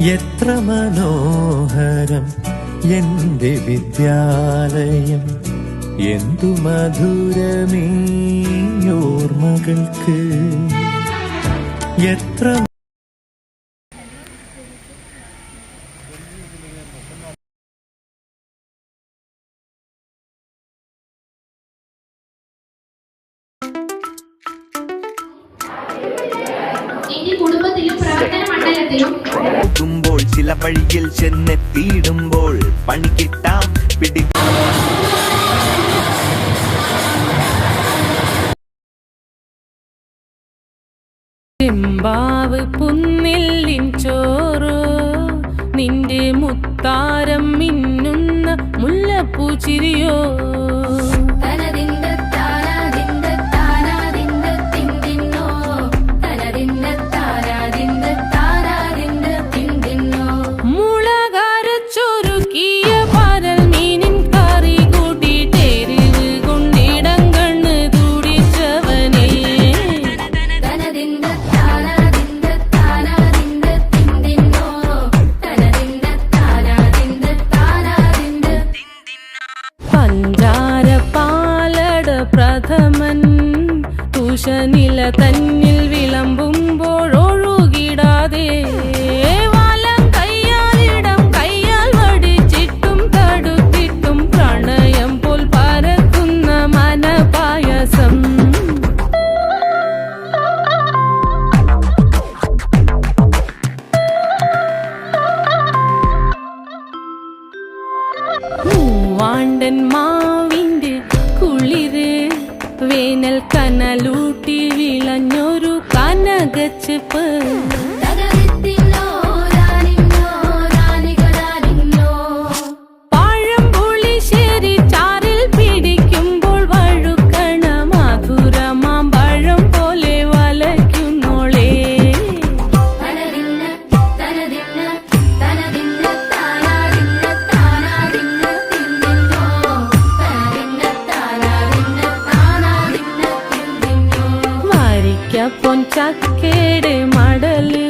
എത്ര മനോഹരം എന്റെ വിദ്യാലയം, എന്തു മധുരമീ ഓർമ്മകൾക്ക്. എത്ര കുടുംബത്തിലും പ്രവർത്തന മണ്ഡലത്തിലും ചില വഴിയിൽ ചെന്നെത്തിയിടുമ്പോൾ പണി കിട്ടാം പിടി. ചെമ്പാവ് പുന്നില്ലിൻ ചോറോ, നിന്റെ മുത്താരം മിന്നുന്ന മുല്ലപ്പൂ ചിരിയോ. പ്രഥമൻ തുഷനില തന്നിൽ വിളമ്പുമ്പോഴൊഴുകിടാതെ വലം കയ്യാലിടം കയ്യാൽ വടിച്ചിട്ടും തടുത്തിട്ടും പ്രണയം പോൽ പരക്കുന്ന മനപായസം. മൂവാണ്ടൻ മാവിന്റെ കുളിര്, വേനൽ കനലൂട്ടി വിളഞ്ഞൊരു കനകച്ചെപ്പ്. പഴംപുളിശ്ശേരി ചാറിൽ പിടിക്കുമ്പോൾ വഴുക്കണ മധുരമാം പഴം പോലെ വലയ്ക്കുന്നോളേ. പൊൻചക്കേടെ മടല്